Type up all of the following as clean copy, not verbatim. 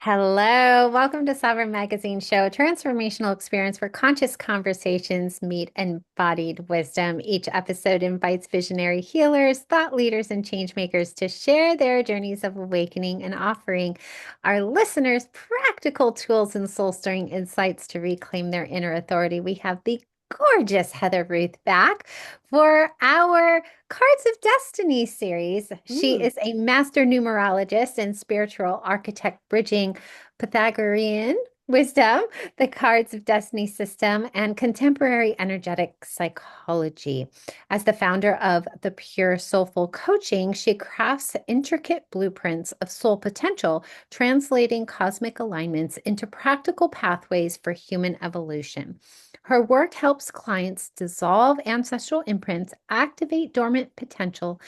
Hello, welcome to Sovereign Magazine Show, a transformational experience where conscious conversations meet embodied wisdom. Each episode invites visionary healers, thought leaders, and change makers to share their journeys of awakening and offering our listeners practical tools and soul-stirring insights to reclaim their inner authority. We have the gorgeous Heather Ruth back for our Cards of Destiny series. She Mm. is a master numerologist and spiritual architect, bridging Pythagorean wisdom, the Cards of Destiny system, and contemporary energetic psychology. As the founder of the Pure Soulful Coaching, she crafts intricate blueprints of soul potential, translating cosmic alignments into practical pathways for human evolution. Her work helps clients dissolve ancestral imprints, activate dormant potential,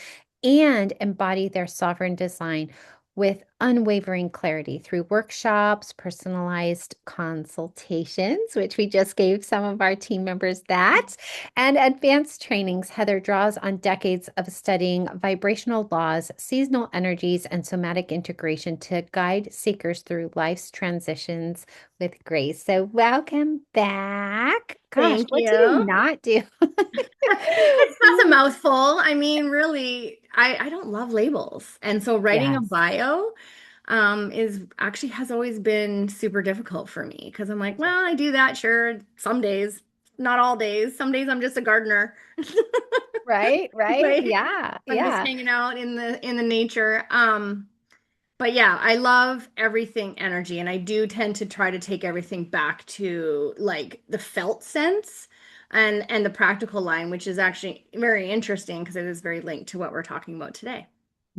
and embody their sovereign design with unwavering clarity through workshops, personalized consultations, which we just gave some of our team members that, and advanced trainings. Heather draws on decades of studying vibrational laws, seasonal energies, and somatic integration to guide seekers through life's transitions with grace. So, welcome back. Gosh, Thank what do you you. not do? That's a mouthful. I mean, really, I don't love labels. And so writing a Yes. bio is actually has always been super difficult for me because I'm like, well, I do that, sure, some days, not all days. Some days I'm just a gardener. Right, right. Right? Yeah, I'm just yeah. hanging out in the nature. But yeah, I love everything energy, and I do tend to try to take everything back to like the felt sense and the practical line, which is actually very interesting because it is very linked to what we're talking about today.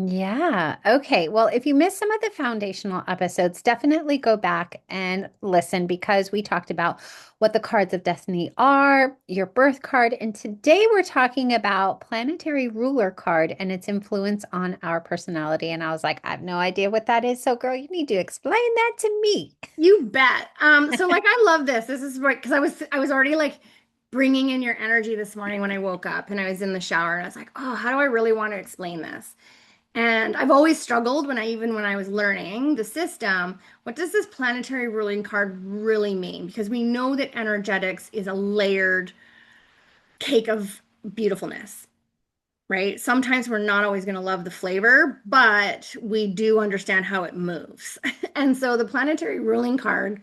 Yeah. Okay. Well, if you missed some of the foundational episodes, definitely go back and listen because we talked about what the cards of destiny are, your birth card, and today we're talking about Planetary Ruler Card and its influence on our personality. And I was like, I have no idea what that is. So, girl, you need to explain that to me. You bet. So like I love this. This is right because I was already like bringing in your energy this morning when I woke up and I was in the shower and I was like, oh, how do I really want to explain this? And I've always struggled when I was learning the system, what does this planetary ruling card really mean? Because we know that energetics is a layered cake of beautifulness, right? Sometimes we're not always going to love the flavor, but we do understand how it moves. And so the planetary ruling card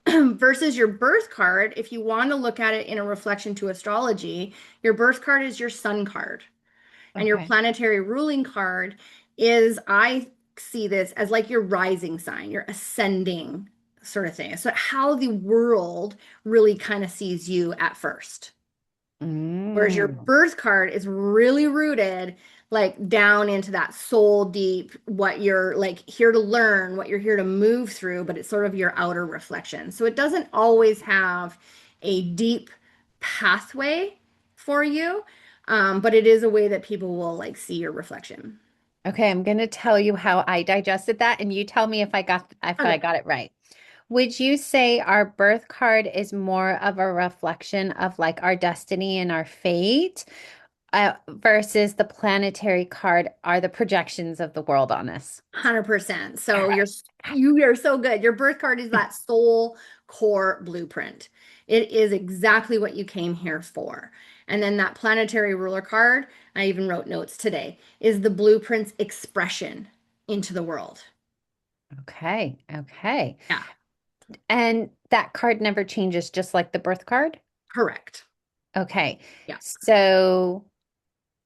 versus your birth card, if you want to look at it in a reflection to astrology, your birth card is your sun card. And your Okay. planetary ruling card is, I see this as like your rising sign, your ascending sort of thing. So, how the world really kind of sees you at first. Whereas your Mm. birth card is really rooted like down into that soul deep, what you're like here to learn, what you're here to move through, but it's sort of your outer reflection. So it doesn't always have a deep pathway for you, but it is a way that people will like see your reflection. Okay, I'm going to tell you how I digested that, and you tell me if I Okay. got it right. Would you say our birth card is more of a reflection of like our destiny and our fate, versus the planetary card are the projections of the world on us? 100%. All So right. you are so good. Your birth card is that soul core blueprint. It is exactly what you came here for. And then that planetary ruler card, I even wrote notes today, is the blueprint's expression into the world. Okay. Okay. Yeah, And that card never changes, just like the birth card? correct. Okay. Yeah. So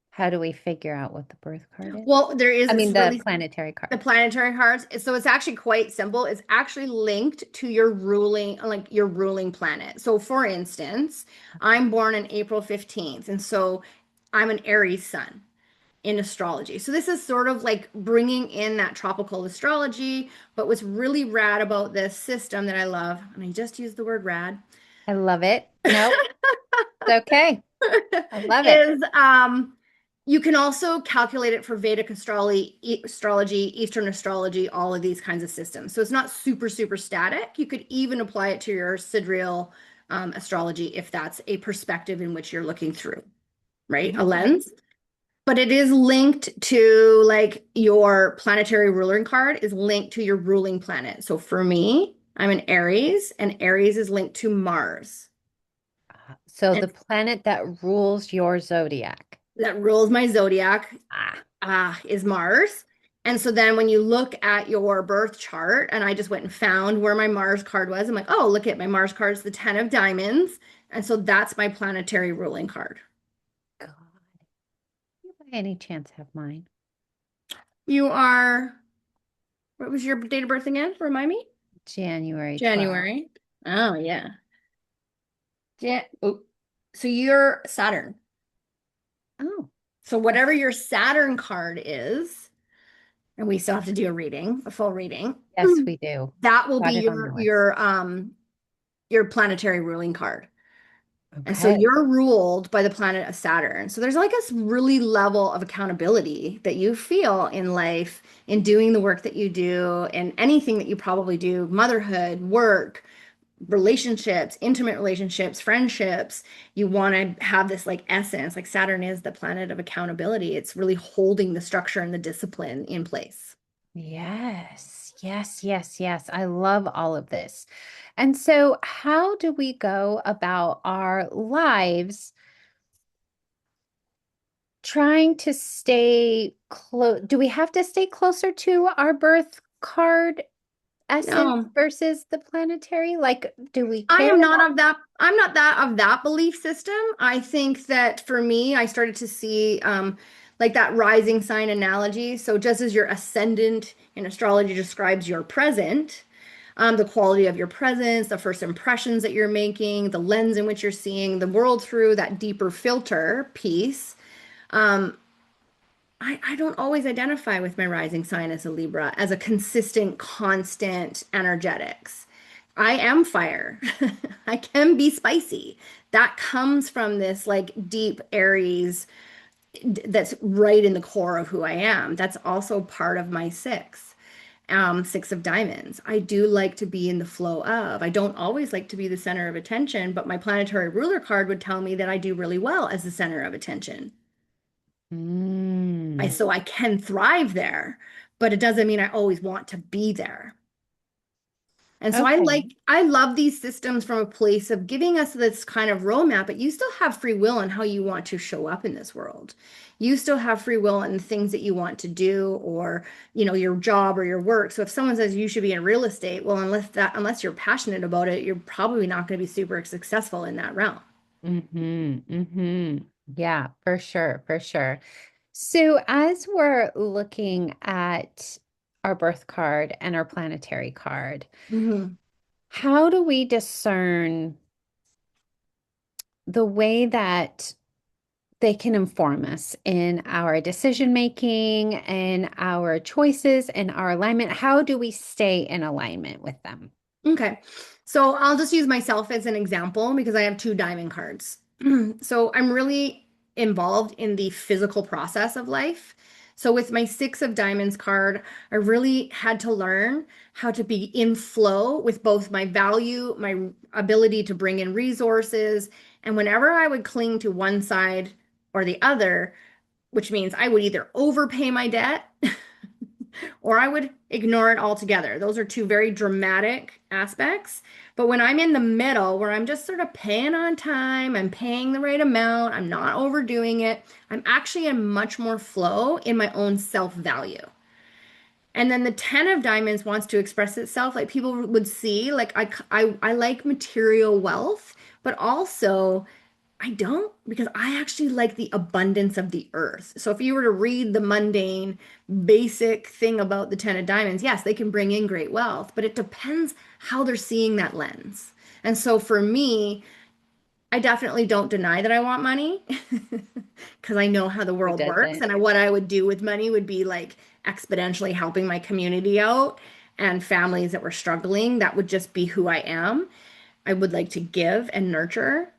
how do we figure out what the birth card is? Well, there is I this mean, the really planetary the card. planetary cards. So it's actually quite simple. It's actually linked to your ruling, like your ruling planet. So for instance, I'm born on April 15th, and so I'm an Aries sun in astrology. So this is sort of like bringing in that tropical astrology, but what's really rad about this system that I love, and I just used the word rad, I love it. Nope. It's okay. I love it. is you can also calculate it for Vedic astrology, Eastern astrology, all of these kinds of systems. So it's not super, super static. You could even apply it to your sidereal astrology if that's a perspective in which you're looking through, right? A Okay. lens. But it is linked to like your planetary ruling card is linked to your ruling planet. So for me, I'm an Aries, and Aries is linked to Mars. So And the planet that rules your zodiac. that rules my zodiac Ah, is Mars. And so then when you look at your birth chart, and I just went and found where my Mars card was, I'm like, oh, look at my Mars card is the 10 of diamonds. And so that's my planetary ruling card. God. You by any chance have mine? You are, what was your date of birth again? Remind me. January 12th. January. Oh, yeah. Oh. So you're Saturn. Oh, So whatever okay. your Saturn card is, and we still have to do a reading, a full reading, Yes, we do. that will be Got it on the list. your planetary ruling card. And so Okay. you're ruled by the planet of Saturn. So there's like a really level of accountability that you feel in life in doing the work that you do and anything that you probably do, motherhood, work, relationships, intimate relationships, friendships. You want to have this like essence, like Saturn is the planet of accountability. It's really holding the structure and the discipline in place. Yes, yes, yes, yes. I love all of this. And so, how do we go about our lives trying to stay close? Do we have to stay closer to our birth card essence No, versus the planetary? Like, do we I care am about? not of that. I'm not that of that belief system. I think that for me, I started to see like that rising sign analogy. So just as your ascendant in astrology describes your present, the quality of your presence, the first impressions that you're making, the lens in which you're seeing the world through, that deeper filter piece. Um, I don't always identify with my rising sign as a Libra as a consistent, constant energetics. I am fire. I can be spicy. That comes from this like deep Aries that's right in the core of who I am. That's also part of my six of diamonds. I do like to be in the flow of. I don't always like to be the center of attention, but my planetary ruler card would tell me that I do really well as the center of attention. Mm, So I can thrive there, but it doesn't mean I always want to be there. And so okay. I love these systems from a place of giving us this kind of roadmap, but you still have free will on how you want to show up in this world. You still have free will in the things that you want to do or, your job or your work. So if someone says you should be in real estate, well, unless you're passionate about it, you're probably not going to be super successful in that realm. Mm-hmm. Mm-hmm. Yeah, for sure, for sure. So, as we're looking at our birth card and our planetary card, Mhm. how do we discern the way that they can inform us in our decision making and our choices and our alignment? How do we stay in alignment with them? Okay. So I'll just use myself as an example because I have two diamond cards. So I'm really involved in the physical process of life. So with my six of diamonds card, I really had to learn how to be in flow with both my value, my ability to bring in resources, and whenever I would cling to one side or the other, which means I would either overpay my debt or I would ignore it altogether. Those are two very dramatic aspects. But when I'm in the middle, where I'm just sort of paying on time, I'm paying the right amount, I'm not overdoing it, I'm actually in much more flow in my own self-value. And then the 10 of diamonds wants to express itself like people would see, like I like material wealth, but also I don't because I actually like the abundance of the earth. So if you were to read the mundane, basic thing about the 10 of diamonds, yes, they can bring in great wealth, but it depends how they're seeing that lens. And so for me, I definitely don't deny that I want money because I know how the Who world works. doesn't? And what I would do with money would be like exponentially helping my community out and families that were struggling. That would just be who I am. I would like to give and nurture.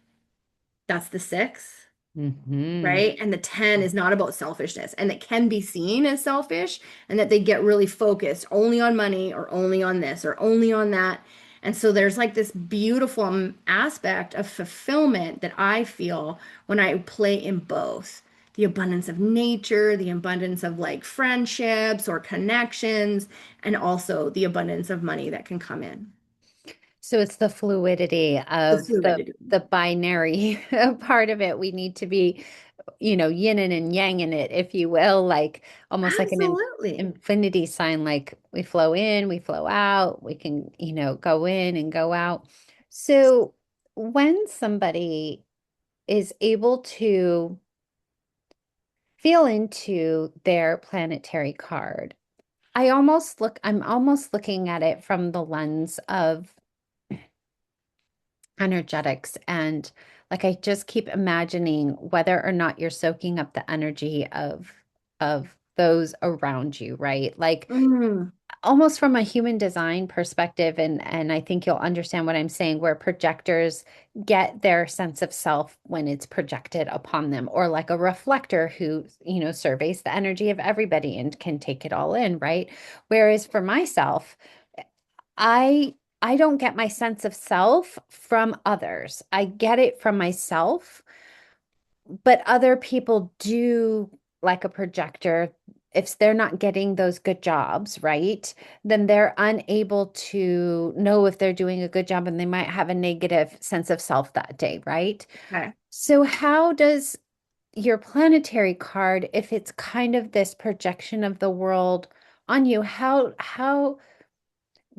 That's the six, Mm-hmm. right? And the 10 is not about selfishness, and it can be seen as selfish, and that they get really focused only on money or only on this or only on that. And so there's like this beautiful aspect of fulfillment that I feel when I play in both. the abundance of nature, the abundance of like friendships or connections, and also the abundance of money that can come in. So it's the fluidity The of fluidity. the binary part of it. We need to be, yin and yang in it, if you will, like almost like an Absolutely. infinity sign, like we flow in, we flow out, we can, go in and go out. So when somebody is able to feel into their planetary card, I'm almost looking at it from the lens of energetics, and like I just keep imagining whether or not you're soaking up the energy of those around you, right? Like Mm, almost from a human design perspective, and I think you'll understand what I'm saying, where projectors get their sense of self when it's projected upon them, or like a reflector who, surveys the energy of everybody and can take it all in, right? Whereas for myself, I I don't get my sense of self from others. I get it from myself, but other people do, like a projector. If they're not getting those good jobs, right, then they're unable to know if they're doing a good job, and they might have a negative sense of self that day, right? okay. So how does your planetary card, if it's kind of this projection of the world on you, how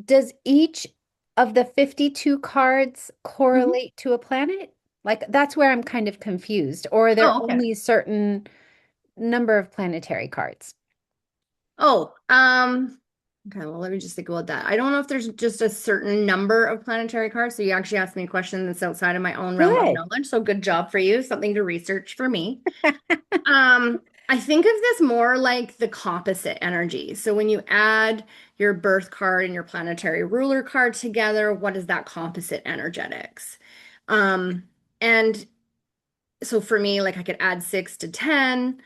does each of the 52 cards Mhm. correlate to a planet? Like that's where I'm kind of confused. Or are there Oh, okay. only a certain number of planetary cards? Oh, okay, well, let me just think about that. I don't know if there's just a certain number of planetary cards. So you actually asked me a question that's outside of my own realm of Good. knowledge. So good job for you. Something to research for me. I think of this more like the composite energy. So when you add your birth card and your planetary ruler card together, what is that composite energetics? And so for me, like I could add 6 to 10.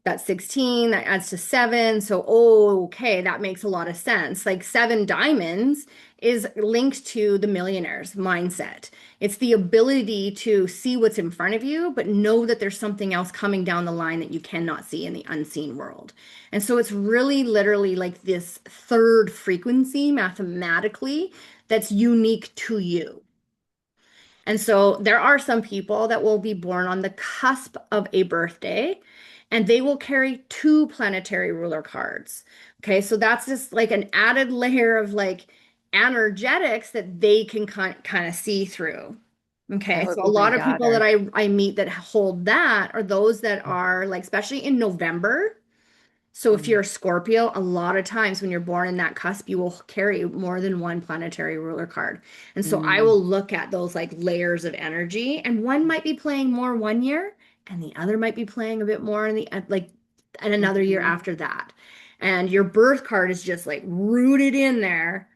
That's 16, that adds to 7. So, oh, okay, that makes a lot of sense. Like 7 diamonds is linked to the millionaire's mindset. It's the ability to see what's in front of you, but know that there's something else coming down the line that you cannot see in the unseen world. And so it's really literally like this third frequency mathematically that's unique to you. And so there are some people that will be born on the cusp of a birthday and they will carry two planetary ruler cards. Okay, so that's just like an added layer of like energetics that they can kind of see through. That Okay, would so a be my lot of people that daughter. I meet that hold that are those that are like, especially in November. So if Mm, you're a Scorpio, a lot of times when you're born in that cusp, you will carry more than one planetary ruler card. And so I mm, will look at those like layers of energy, and one might be playing more one year, and the other might be playing a bit more in the like and another year mhm, after that. And your birth card is just like rooted in there.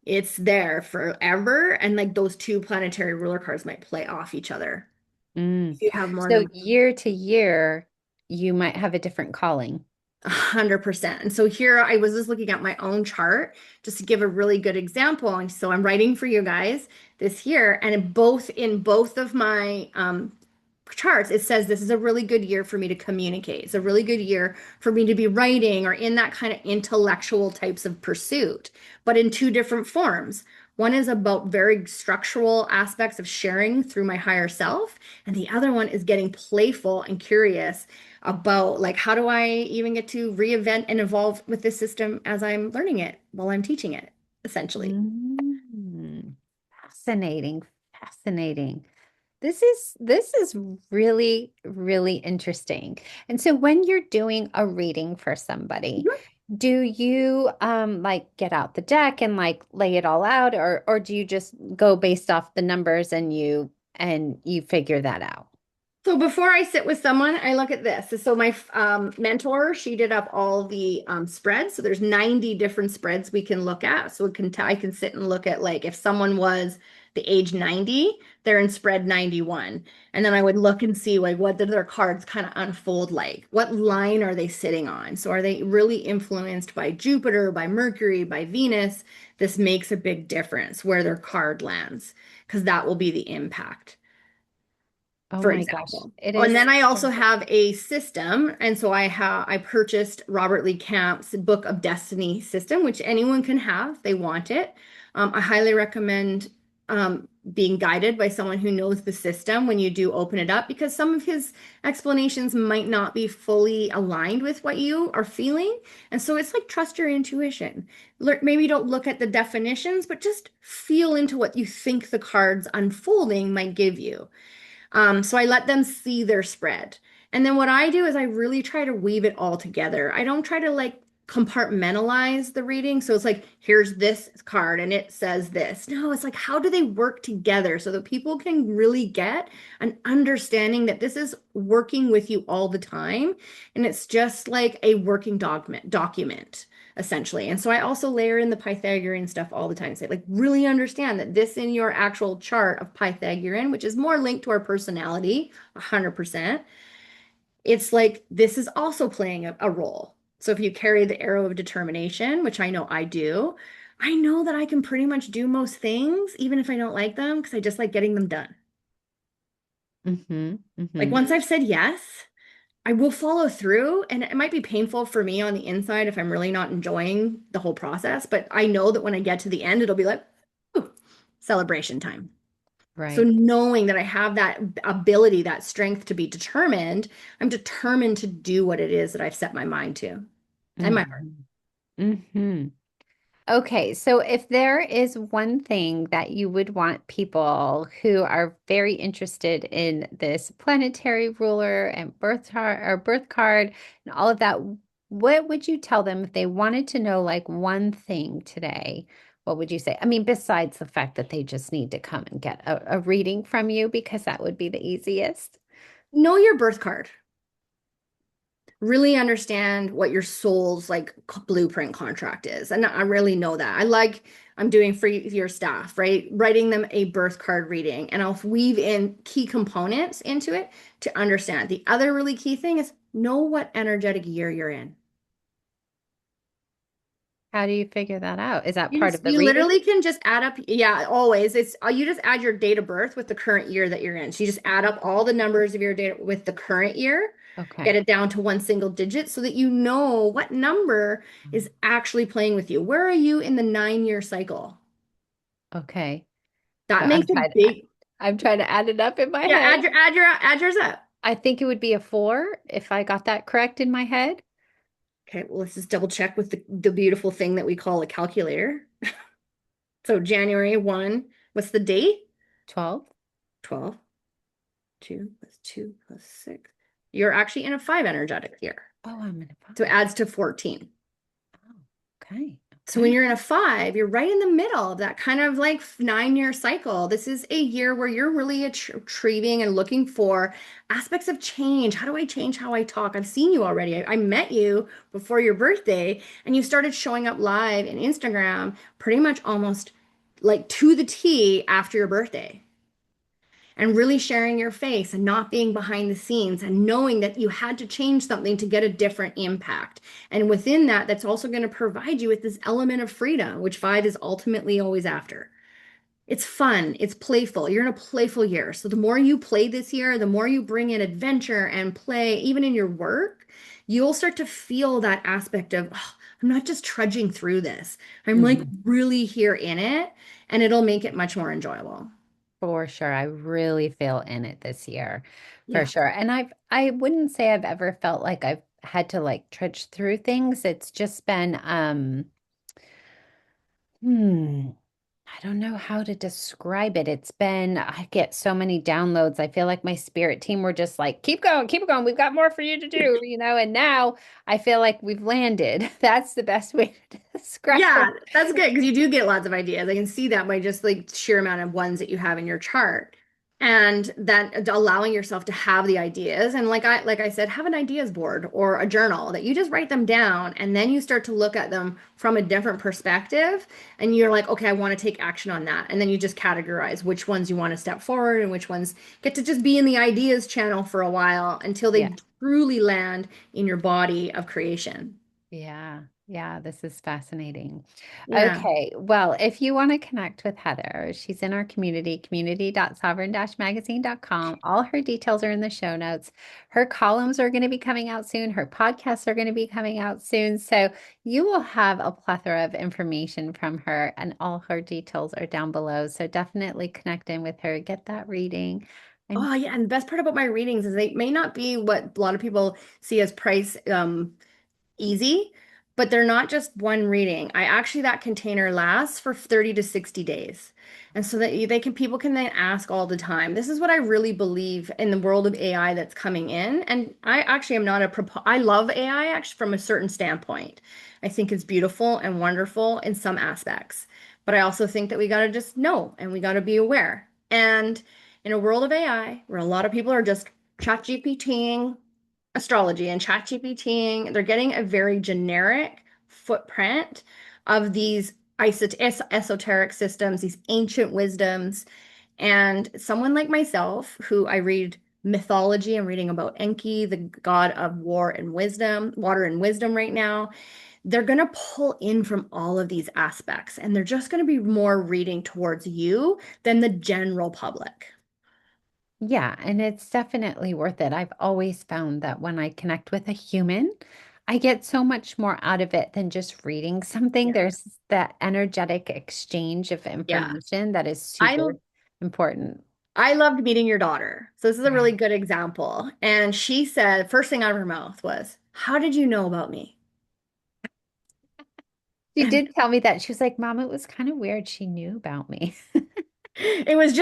It's there forever. And like those two planetary ruler cards might play off each other mm. if you have more So than year to year, you might have a different calling. 100%. And so here I was just looking at my own chart just to give a really good example. And so I'm writing for you guys this year, and in both of my charts, it says this is a really good year for me to communicate. It's a really good year for me to be writing or in that kind of intellectual types of pursuit, but in two different forms. One is about very structural aspects of sharing through my higher self, and the other one is getting playful and curious about like how do I even get to reinvent and evolve with this system as I'm learning it while I'm teaching it, essentially. Mm. Fascinating, fascinating. This is really, really interesting. And so when you're doing a reading for somebody, do you like get out the deck and like lay it all out, or do you just go based off the numbers and you figure that out? So before I sit with someone, I look at this. So my mentor, she did up all the spreads. So there's 90 different spreads we can look at. So I can sit and look at like if someone was the age 90, they're in spread 91. And then I would look and see like what did their cards kind of unfold like? What line are they sitting on? So are they really influenced by Jupiter, by Mercury, by Venus? This makes a big difference where their card lands because that will be the impact. Oh for my gosh. example. It Oh, and is. then I also have a system. And so I purchased Robert Lee Camp's Book of Destiny system, which anyone can have. They want it. I highly recommend being guided by someone who knows the system when you do open it up, because some of his explanations might not be fully aligned with what you are feeling. And so it's like trust your intuition. Maybe don't look at the definitions, but just feel into what you think the cards unfolding might give you. So I let them see their spread. And then what I do is I really try to weave it all together. I don't try to like compartmentalize the reading. So it's like, here's this card and it says this. No, it's like, how do they work together so that people can really get an understanding that this is working with you all the time. And it's just like a working document essentially. And so I also layer in the Pythagorean stuff all the time. Say, like, really understand that this in your actual chart of Pythagorean, which is more linked to our personality, 100%, it's like this is also playing a role. So if you carry the arrow of determination, which I know I do, I know that I can pretty much do most things, even if I don't like them, because I just like getting them done. Mm-hmm. Like Mm-hmm. once I've said yes, I will follow through, and it might be painful for me on the inside if I'm really not enjoying the whole process, but I know that when I get to the end, it'll be like, ooh, celebration time. So Right. knowing that I have that ability, that strength to be determined, I'm determined to do what it is that I've set my mind to and my heart. Mm-hmm. Mm-hmm. Okay, so if there is one thing that you would want people who are very interested in this planetary ruler and birth card and all of that, what would you tell them if they wanted to know like one thing today? What would you say? I mean, besides the fact that they just need to come and get a reading from you because that would be the easiest. Know your birth card. Really understand what your soul's like blueprint contract is. And I really know that. I'm doing for your staff, right? Writing them a birth card reading, and I'll weave in key components into it to understand. The other really key thing is know what energetic year you're in. How do you figure that out? Is that part of the You reading? literally can just add up, yeah, always. It's you just add your date of birth with the current year that you're in. So you just add up all the numbers of your date with the current year, get Okay. it down to one single digit so that you know what number is actually playing with you. Where are you in the 9 year cycle? Okay. So That makes a big, I'm trying to add it up in my yeah, head. add yours up. I think it would be a 4 if I got that correct in my head. Okay, well, let's just double check with the beautiful thing that we call a calculator. So January 1, what's the date? 12. 12. 2 plus 2 plus 6. You're actually in a 5 energetic year. Oh, I'm in a So it 5. adds to 14. Oh, okay. So when Okay. you're in a 5, you're right in the middle of that kind of like 9 year cycle. This is a year where you're really achieving and looking for aspects of change. How do I change how I talk? I've seen you already. I met you before your birthday, and you started showing up live in Instagram pretty much almost like to the T after your birthday, and really sharing your face and not being behind the scenes and knowing that you had to change something to get a different impact. And within that, that's also going to provide you with this element of freedom, which 5 is ultimately always after. It's fun, it's playful. You're in a playful year. So the more you play this year, the more you bring in adventure and play, even in your work, you'll start to feel that aspect of, oh, I'm not just trudging through this. I'm like Mhm. really here in it, and it'll make it much more enjoyable. For sure. I really feel in it this year. For Yeah. sure. And I wouldn't say I've ever felt like I've had to like trudge through things. It's just been hmm. I don't know how to describe it. It's been, I get so many downloads. I feel like my spirit team were just like, keep going, keep going. We've got more for you to do, and now I feel like we've landed. That's the best way to describe Yeah, it. that's good because you do get lots of ideas. I can see that by just like sheer amount of ones that you have in your chart. And that allowing yourself to have the ideas, and like I said, have an ideas board or a journal that you just write them down, and then you start to look at them from a different perspective, and you're like, okay, I want to take action on that. And then you just categorize which ones you want to step forward and which ones get to just be in the ideas channel for a while until Yeah. they truly land in your body of creation. Yeah. Yeah, this is fascinating. Yeah. Okay, well, if you want to connect with Heather, she's in our community, community.sovereign-magazine.com. All her details are in the show notes. Her columns are going to be coming out soon. Her podcasts are going to be coming out soon. So you will have a plethora of information from her, and all her details are down below. So definitely connect in with her, get that reading. And Oh, yeah. And the best part about my readings is they may not be what a lot of people see as price easy, but they're not just one reading. I actually that container lasts for 30 to 60 days. And so that they can people can then ask all the time. This is what I really believe in the world of AI that's coming in. And I actually am not a I love AI actually from a certain standpoint. I think it's beautiful and wonderful in some aspects. But I also think that we got to just know and we got to be aware. And in a world of AI where a lot of people are just chat GPTing astrology and ChatGPTing, they're getting a very generic footprint of these esoteric systems, these ancient wisdoms. And someone like myself, who I read mythology, I'm reading about Enki, the god of war and wisdom, water and wisdom right now. They're going to pull in from all of these aspects, and they're just going to be more reading towards you than the general public. yeah, and it's definitely worth it. I've always found that when I connect with a human, I get so much more out of it than just reading something. Yeah. There's that energetic exchange of Yeah. information that is I super important. I loved meeting your daughter. So this is a Yeah. really good example. And she said, first thing out of her mouth was, "How did you know about me?" She did tell me that. She was like, Mom, it was kind of weird. She knew about me. It was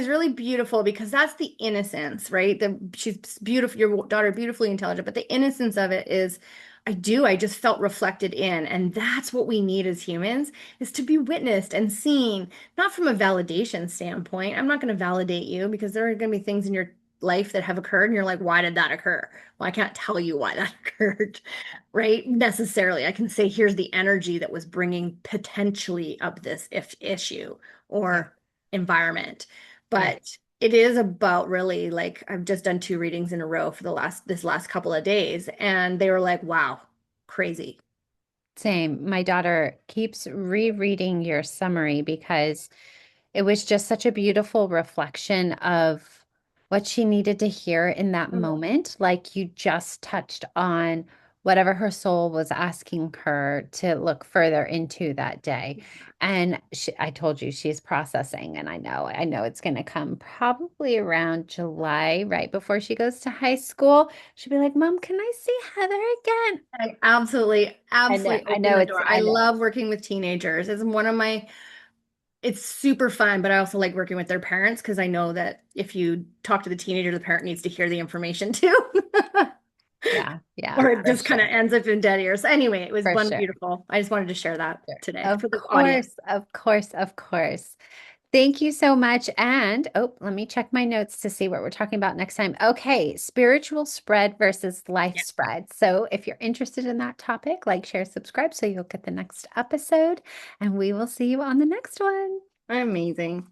really beautiful because that's the innocence, right? She's beautiful, your daughter beautifully intelligent, but the innocence of it is I just felt reflected in. And that's what we need as humans is to be witnessed and seen, not from a validation standpoint. I'm not going to validate you because there are going to be things in your life that have occurred and you're like, why did that occur? Well, I can't tell you why that occurred, right? Necessarily. I can say, here's the energy that was bringing potentially up this if issue Yeah. or environment. Yeah. But it is about really like I've just done two readings in a row for the last couple of days, and they were like, wow, crazy. Same. My daughter keeps rereading your summary because it was just such a beautiful reflection of what she needed to hear in that moment. Like you just touched on whatever her soul was asking her to look further into that day. And I told you she's processing, and I know it's going to come probably around July, right before she goes to high school. She'll be like, Mom, can I see Heather again? I absolutely, absolutely I open know the it's, door. I I know. love working with teenagers. It's one of my, it's super fun, but I also like working with their parents because I know that if you talk to the teenager, the parent needs to hear the information too. Yeah, yeah, Or it for just kind of sure. ends up in dead ears. Anyway, it was For one sure. beautiful. I just wanted to share that Sure. today Of for the audience. course, of course, of course. Thank you so much. And oh, let me check my notes to see what we're talking about next time. Okay, spiritual spread versus life Yeah, spread. So if you're interested in that topic, like, share, subscribe so you'll get the next episode. And we will see you on the next one. amazing.